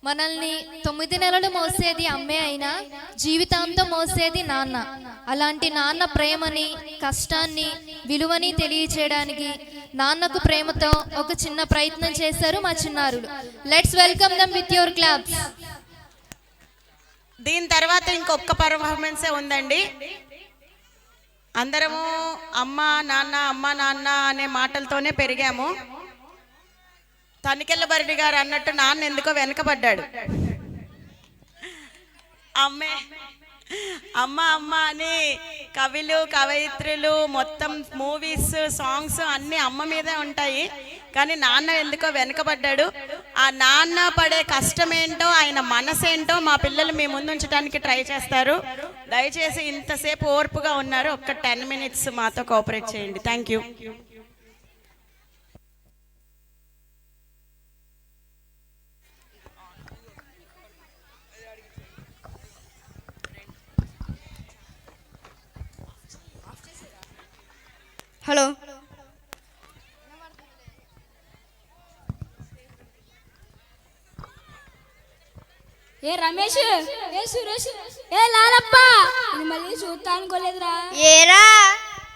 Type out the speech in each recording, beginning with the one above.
మనల్ని 9 నెలలు మోసేది అమ్మే అయినా జీవితాంతం మోసేది నాన్న. అలాంటి నాన్న ప్రేమని, కష్టాన్ని, విలువని తెలియచేయడానికి నాన్నకు ప్రేమతో ఒక చిన్న ప్రయత్నం చేశారు మా చిన్నారులు. Let's welcome them with your claps. దీని తర్వాత ఇంకొక పర్ఫార్మెన్సే ఉందండి. అందరము అమ్మ నాన్న అనే మాటలతోనే పెరిగాము. తనికెళ్ళ భరణి గారు అన్నట్టు నాన్న ఎందుకో వెనకబడ్డాడు. అమ్మే అమ్మ అని కవులు, కవయిత్రులు, మొత్తం మూవీస్, సాంగ్స్ అన్నీ అమ్మ మీదే ఉంటాయి. కానీ నాన్న ఎందుకో వెనకబడ్డాడు. ఆ నాన్న పడే కష్టం ఏంటో, ఆయన మనసేంటో మా పిల్లలు మీ ముందు ఉంచడానికి ట్రై చేస్తారు. దయచేసి ఇంతసేపు ఓర్పుగా ఉన్నారు, ఒక్క 10 minutes మాతో కోఆపరేట్ చేయండి. Thank you. హలో, ఏ రమేష్, ఏ సురేష్, ఏ లాలప్ప, ఇది మళ్ళీ చూస్తా అనుకోలేదురా. ఏరా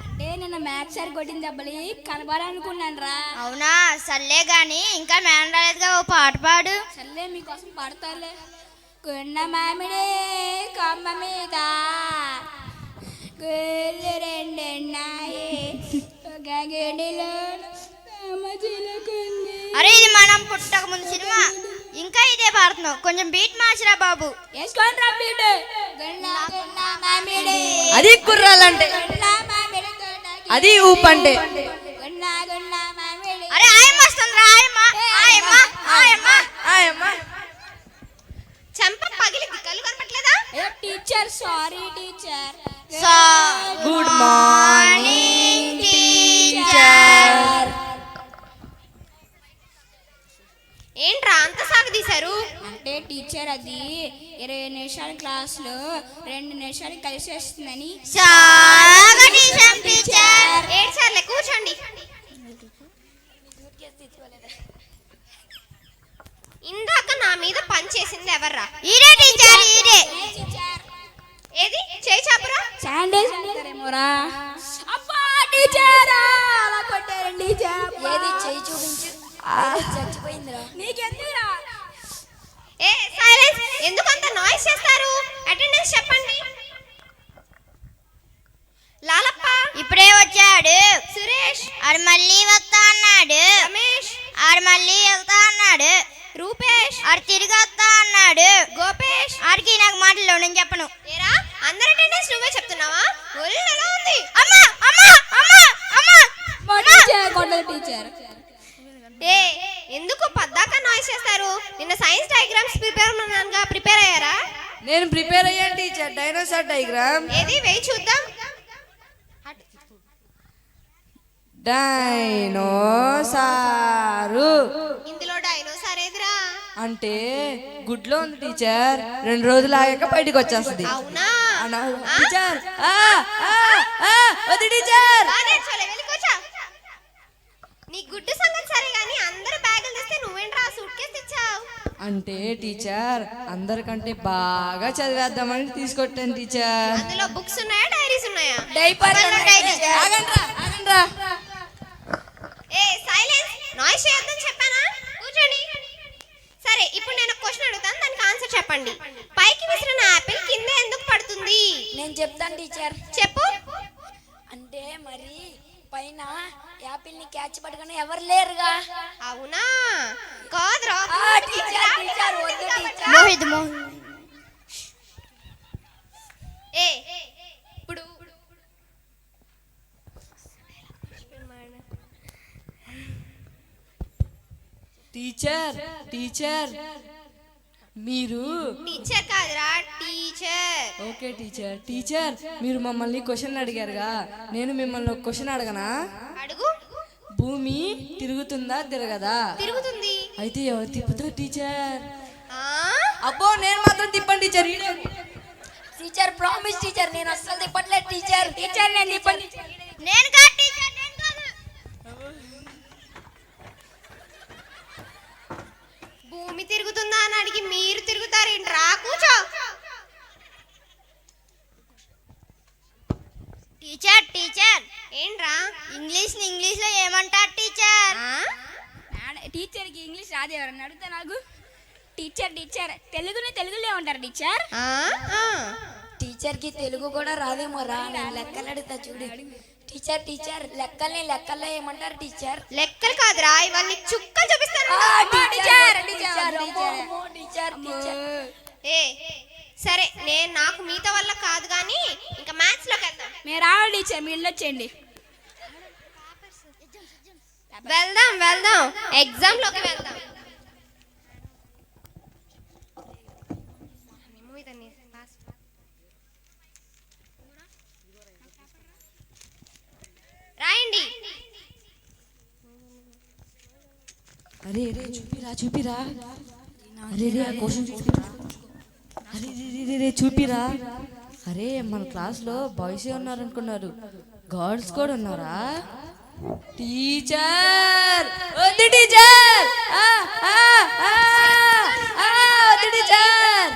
అంటే నిన్న మ్యాథ్స్ సార్ కొట్టిన దెబ్బలి కనబడాలనుకున్నాను రా. అవునా, సర్లే గాని ఇంకా మేన రాలేదుగా, ఓ పాట పాడు. సర్లే మీకోసం పాడతాలే. కొన్న మామిడి కొమ్మ మీద గుళ్ళు రెండున్నాయి, ఒక గడిలో అరే ఇది మనం పుట్టక ముందు సినిమా, ఇంకా ఇదే పాడుతున్నావు. కొంచెం బీట్ మార్చిరా బాబు. వేసుకోండి రా బీట్. అది కుర్రాలంటే, అది ఊపంటే. అరే ఆయమ్మ వస్తుందిరా, ఆయమ్మ ఆయమ్మ ఆయమ్మ ఆయమ్మ చంప పగిలింది, కళ్ళు కనపట్లేదా? Teacher sorry teacher. Good morning teacher. ఏంట్రా అంత సాగదీశారు? అంటే టీచర్ అది 20 నిమిషాల క్లాస్లో 2 నిమిషాలు కలిసేస్తుందని. ఏడ్చారులే, కూర్చోండి. ఇందాక నా మీద పని చేసింది ఎవర్రా? ఈరే టీచర్, ఈరే. ఏది చేయి చాపురా. శాండిల్స్ అంటారేమోరా. అబ్బా టీచర్ అలా కొట్టారండి టీచర్. ఏది చెయ్యి చూపించు. చచ్చిపోయిందిరా. నీకెందుకురా? ఏ సైలెన్స్, ఎందుకు అంత నాయిస్ చేస్తారు? అటెండెన్స్ చెప్పండి. లాలప్ప ఇప్పుడే వచ్చాడు. సురేష్ ఆడు మళ్ళీ వస్తా అన్నాడు. రమేష్ ఆడు మళ్ళీ వెళ్తా అన్నాడు. రూపేష్ ఆడు తిరిగి వస్తా అన్నాడు. గోపేష్ ఆడికి నాకు మాటలు నేను చెప్పను. ఏరా అందరి అటెండెన్స్ నువ్వే చెప్తున్నావా? ఒళ్ళు ఎలా ఉంది? అమ్మా అమ్మా అమ్మా అమ్మా మా టీచర్ కొట్టదు టీచర్. ఏ ఎందుకు పద్దాక నాయిస్ చేస్తారు? నిన్న సైన్స్ డయాగ్రామ్స్ ప్రిపేర్ అయ్యారా? నేను ప్రిపేర్ అయ్యాను టీచర్, డైనోసార్ డయాగ్రామ్. ఏది వెయ్యి చూద్దాం. డైనోసారు ఇందులో డైనోసార్ ఏదిరా? అంటే గుడ్లో ఉంది టీచర్, 2 రోజులు ఆగాక బయటకు వచ్చేస్తుంది. అవునా టీచర్? వద్దు టీచర్. నీ గుడ్డు సంగతి సరే గానీ అందరూ బ్యాగులు తెస్తే నువ్వేంట్రా సూట్ కేసు తెచ్చావు? అంటే టీచర్ అందరికంటే బాగా చదివేద్దామని తీసుకొట్టాను టీచర్. అందులో బుక్స్ ఉన్నాయా, డైరీస్ ఉన్నాయా? డైపర్ ఏ సైలెన్స్, నాయిస్ చేయొద్దని చెప్పానా? కూర్చోండి. సరే ఇప్పుడు నేను క్వశ్చన్ అడుగుతాను, దానికి ఆన్సర్ చెప్పండి. పైకి విసిరిన యాపిల్ కింద ఎందుకు పడుతుంది? నేను చెప్తాను టీచర్. చెప్పు. అంటే మరి పైన యాపిల్ ని క్యాచ్ పట్టుకుని ఎవరు లేరుగా. అవునా కాదురా. మోహిత్ ఏ ఇప్పుడు టీచర్ టీచర్ మీరు టీచర్ కాదురా టీచర్. Okay teacher. టీచర్ మీరు మమ్మల్ని క్వశ్చన్ అడిగారుగా, నేను మిమ్మల్ని ఒక క్వశ్చన్ అడగనా? అడుగు. భూమి తిరుగుతుందా తిరగదా? తిరుగుతుంది. అయితే ఎవరు తిప్పుతారు టీచర్? అబ్బో నేను మాత్రం తిప్పండి టీచర్. టీచర్ ప్రామిస్ టీచర్, నేను అస్సలు తిప్పట్లేదు టీచర్. టీచర్ నేను తిప్పండి. నేను కాదు టీచర్, నేను కాదు. భూమి తిరుగుతుందా అని అడిగి మీరు తిరుగుతారేంట్రా? కూర్చో. టీచర్ టీచర్ ఏంట్రా ఇంగ్లీష్ లో ఏమంటారు టీచర్? టీచర్కి ఇంగ్లీష్ రాదు, ఎవరన్నా అడుగుతా నాకు. టీచర్ తెలుగులో ఏమంటారు టీచర్? టీచర్కి తెలుగు కూడా రాదేమో రా, నేను లెక్కలు అడుగుతా చూడు. టీచర్ లెక్కల్లో ఏమంటారు టీచర్? లెక్కలు కాదురా, ఇవన్నీ చుక్కలు చూపిస్తాను. ఏ సరే, నాకు మీతో వల్ల కాదు కానీ ఇంకా మ్యాథ్స్ లోకి వెళ్దాం. మీరు రావాలి టీచర్, మీరు వెళ్ళొచ్చేయండి. వెళ్దాం ఎగ్జామ్ లోకి వెళ్దాం. రాయండి. అరే చూపిరా అరే ఆ క్వశ్చన్ చూపిరా. అరే మన క్లాస్లో బాయ్సే ఉన్నారనుకున్నారు, గర్ల్స్ కూడా ఉన్నారా? టీచర్ వద్దు టీచర్, వద్దు టీచర్.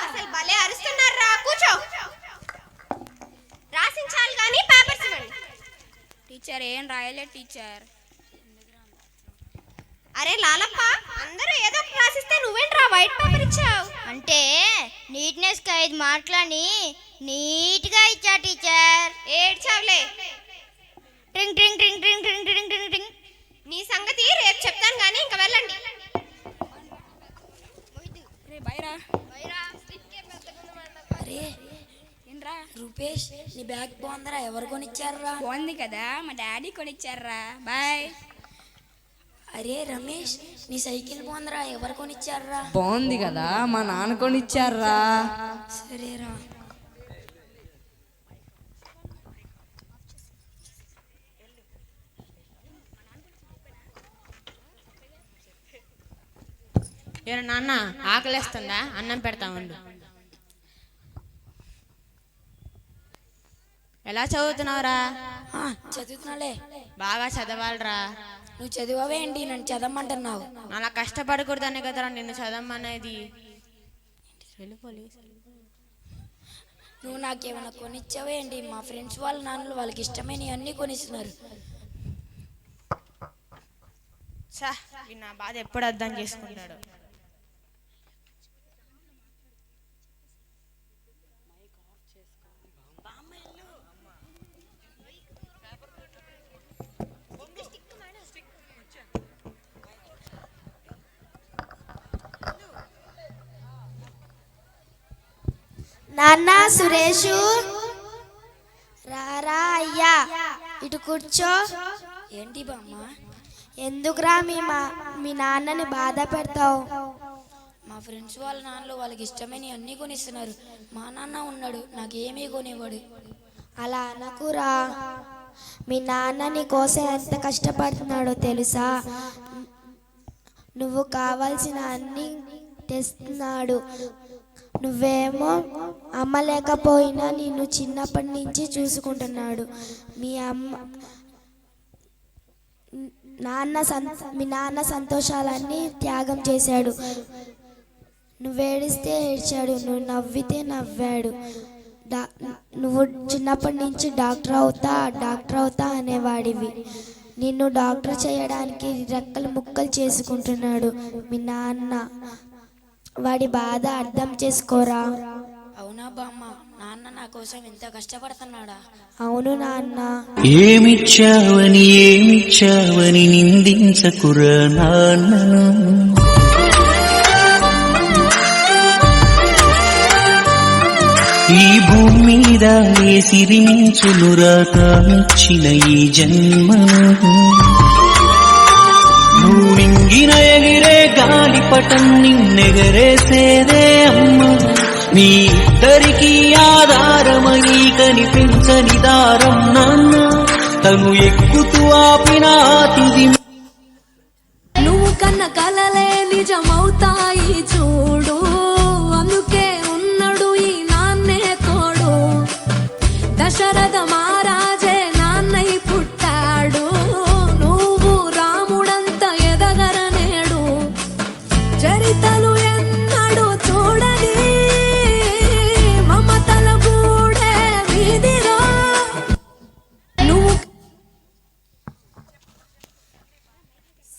అసలు భలే అరుస్తున్నారా? కూర్చో. రాసించాలి కానీ పేపర్స్ ఇవ్వండి. టీచర్ ఏం రాయలే టీచర్. అరే లాలప్ప, అందరూ ఏదో ఒకటి రాసిస్తే నువ్వేంట్రా వైట్ పేపర్ ఇచ్చావు? అంటే నీట్నెస్ కి 5 మార్కులని నీట్ గా ఇచ్చా టీచర్. ఏడ్చావులే. ట్రింగ్ ట్రింగ్ ట్రింగ్ ట్రింగ్ ట్రింగ్ ట్రింగ్ ట్రింగ్ ట్రింగ్. నీ సంగతి రేపు చెప్తాను కానీ ఇంకా వెళ్ళండి. అరే ఏంట్రా? రూపేష్, నీ బ్యాగ్ బాగుందరా? ఎవరు కొనిచ్చారా? బాగుంది కదా, మా డాడీ కొనిచ్చారా. బాయ్. అరే రమేష్, నీ సైకిల్ బాగుందరా? ఎవరు కొనిచ్చారా? బాగుంది కదా, మా నాన్న కొనిచ్చారా. సరేరా. ఎవరు నాన్న ఆకలేస్తుందా? అన్నం పెడతా ఉండు. ఎలా చదువుతున్నావురా? చదువుతున్నాలే. బాగా చదవాలరా. నువ్వు చదివావేంటి నన్ను చదవమంటున్నావు? అలా కష్టపడకూడదనే కదరా నిన్ను చదవమనేది. నువ్వు నాకేమైనా కొనిచ్చావేంటి? మా ఫ్రెండ్స్ వాళ్ళ నాన్నలు వాళ్ళకి ఇష్టమైనవి అన్నీ కొనిస్తున్నారు. నా బాధ ఎప్పుడు అర్థం చేసుకుంటాడు. నాన్న సురేషు రారా అయ్యా, ఇటు కూర్చో. ఏంటి బామ్మ? ఎందుకురా మీ నాన్నని బాధ పెడతావు? మా ఫ్రెండ్స్ వాళ్ళ నాన్నలు వాళ్ళకి ఇష్టమైనవి అన్నీ కొనిస్తున్నారు. మా నాన్న ఉన్నాడు, నాకేమీ కొనివ్వడు. అలా అనకురా, మీ నాన్న నీ కోసం ఎంత కష్టపడుతున్నాడో తెలుసా? నువ్వు కావాల్సిన అన్ని తెస్తున్నాడు. నువ్వేమో అమ్మ లేకపోయినా నిన్ను చిన్నప్పటి నుంచి చూసుకుంటున్నాడు. మీ నాన్న సంతోషాలన్నీ త్యాగం చేశాడు. నువ్వేడిస్తే ఏడ్చాడు, నువ్వు నవ్వితే నవ్వాడు. నువ్వు చిన్నప్పటి నుంచి డాక్టర్ అవుతా అనేవాడివి. నిన్ను డాక్టర్ చేయడానికి రెక్కలు ముక్కలు చేసుకుంటున్నాడు మీ నాన్న. వాడి బాధ అర్థం చేసుకోరా. అవునా బామ్మ? నాన్న నా కోసం ఎంత కష్టపడుతున్నాడా? అవును నాన్న. ఏమిచ్చావని నిందించకురా నాన్నను. ఈ భూమి మీద ఏ సిరించునురా తానిచ్చిన ఈ జన్మను. భూమింగిన ఎగిరే గాలిపటం నిన్నెగరేసేదే అమ్మ. మీ ఇద్దరికి ఆధారమై కనిపించని దారం నాన్న. తను ఎక్కుతూ ఆపిన తుది. నువ్వు కన్న కలలే నిజమవుతాయి చూడు, అందుకే ఉన్నాడు ఈ నాన్నే తోడు. దశరథ మహారాజే నాన్నై పుట్టాడు, నువ్వు రాముడంత ఎదగరనేడు. కవితలు ఎన్నడూ చూడని మమతల గూడే వీధిలో నువ్వు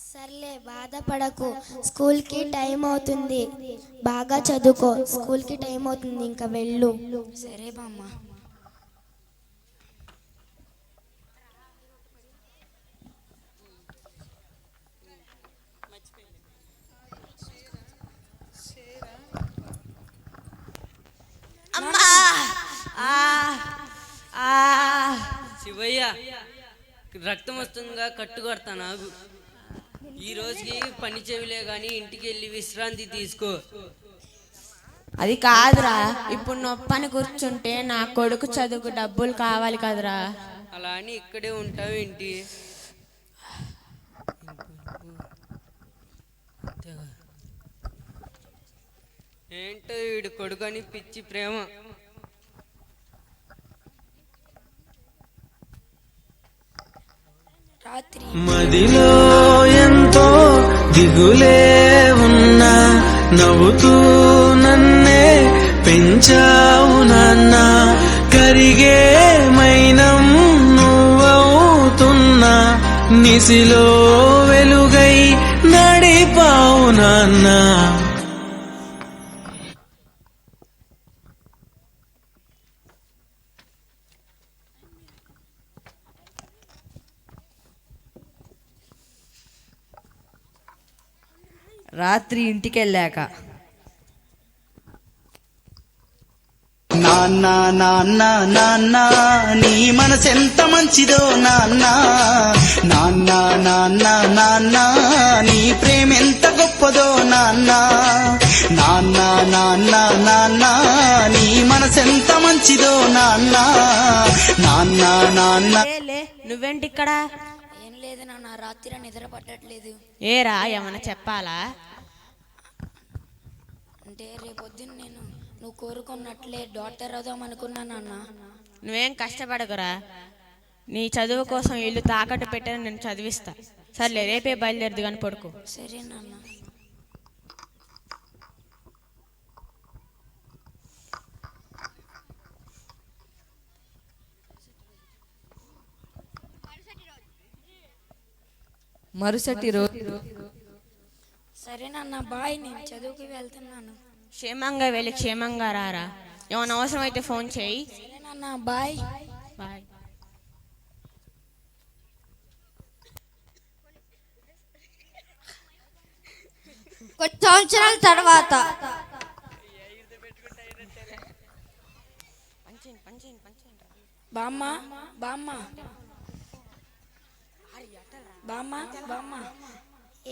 సర్లే బాధపడకు, స్కూల్కి టైం అవుతుంది, బాగా చదువుకో, స్కూల్కి టైం అవుతుంది, ఇంకా వెళ్ళు. సరే బామ్మ. అమ్మా ఆ, ఆ. శివయ్య రక్తం వస్తుందిగా కట్టు కొడతా నాకు ఈ రోజుకి పని చెవిలే గాని ఇంటికి వెళ్ళి విశ్రాంతి తీసుకో. అది కాదురా, ఇప్పుడు నొప్పని కూర్చుంటే నా కొడుకు చదువుకు డబ్బులు కావాలి కదరా. అలా అని ఇక్కడే ఉంటావు ఏంటి? ఏంటో వీడు కొడుకు అని పిచ్చి ప్రేమ. రాత్రి మదిలో ఎంతో దిగులే ఉన్నా నవ్వుతూ నన్నే పెంచావు నాన్న. కరిగే మైనం నువ్వవుతున్నా నిసిలో వెలుగై నడిపావు నాన్న. రాత్రి ఇంటికెళ్ళాక నాన్న నాన్న నాన్న నీ మనసెంత మంచిదో నాన్న. నాన్న నాన్న నాన్న నీ ప్రేమెంత గొప్పదో నాన్న. నాన్న నాన్న నాన్న నీ మనసెంత మంచిదో నాన్న. నాన్న నాన్న. లే నువ్వేంటి ఇక్కడ? ఏం లేదు నాన్న, రాత్రి నిద్ర పట్టట్లేదు. ఏరా ఏమన్నా చెప్పాలా? అంటే రేపొద్దున నేను నువ్వు కోరుకున్నట్లే డాక్టర్ అవుదాం అనుకున్నా నాన్న. నువ్వేం కష్టపడకురా, నీ చదువు కోసం ఇల్లు తాకట్టు పెట్టని నేను చదివిస్తా. సర్లే రేపే బయలుదేరదు కానీ పడుకో. సరే నాన్న. మరుసటి రోజు సరే నాన్న, బాయ్, నేను చదువుకి వెళ్తున్నాను. క్షేమంగా వెళ్ళి క్షేమంగా రారా. ఏమైనా అవసరం అయితే ఫోన్ చేయి. సరే నాన్న, బాయ్. బాయ్. కొన్ని సంవత్సరాల తర్వాత బామ్మ బామ్మ బామ్మ బామ్మ,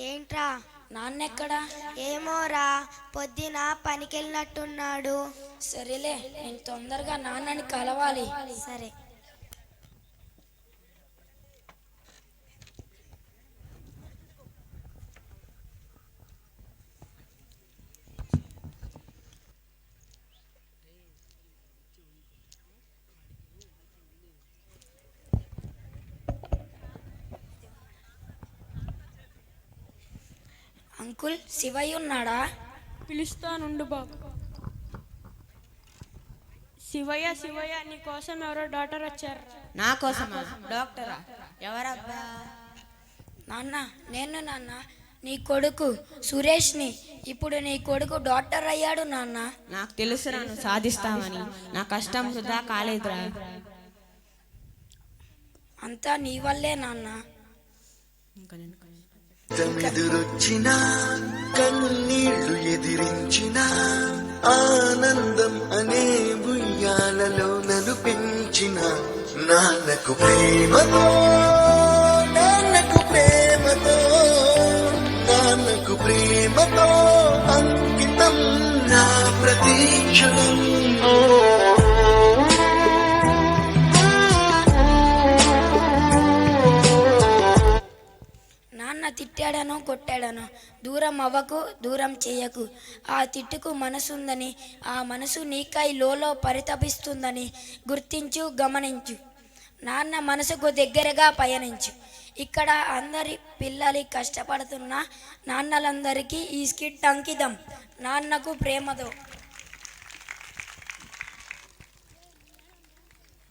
ఏంట్రా? నాన్నెక్కడా? ఏమోరా, పొద్దున పనికెళ్ళినట్టున్నాడు. సరేలే, నేను తొందరగా నాన్నని కలవాలి. సరే. అంకుల్, శివయ్య ఉన్నాడా? పిలుస్తానుండు బాబు. శివయ్య శివయ్య, నీ కోసం ఎవరో డాక్టర్ వచ్చారు. నా కోసమా? డాక్టరా? ఎవరబ్బా? నాన్న, నేను నాన్న, నీ కొడుకు సురేష్ని. ఇప్పుడు నీ కొడుకు డాక్టర్ అయ్యాడు నాన్న. నాకు తెలుసురా నువ్వు సాధిస్తావని. నా కష్టం వృధా కాలేదురా. అంతా నీ వల్లే నాన్న. ఎదురొచ్చిన కన్నీళ్లు ఎదిరించిన ఆనందం అనే బుయ్యాలలో నన్ను పెంచిన నాన్నకు ప్రేమతో నాన్నకు ప్రేమతో నాన్నకు ప్రేమతో అంకితం నా ప్రతీక్షణం. నాన్న తిట్టాడనో కొట్టాడనో దూరం అవ్వకు, దూరం చేయకు. ఆ తిట్టుకు మనసుందని, ఆ మనసు నీకై లోలో పరితపిస్తుందని గుర్తించు, గమనించు. నాన్న మనసుకు దగ్గరగా పయనించు. ఇక్కడ అందరి పిల్లలు కష్టపడుతున్న నాన్నలందరికీ ఈ స్కిట్ అంకితం. నాన్నకు ప్రేమతో.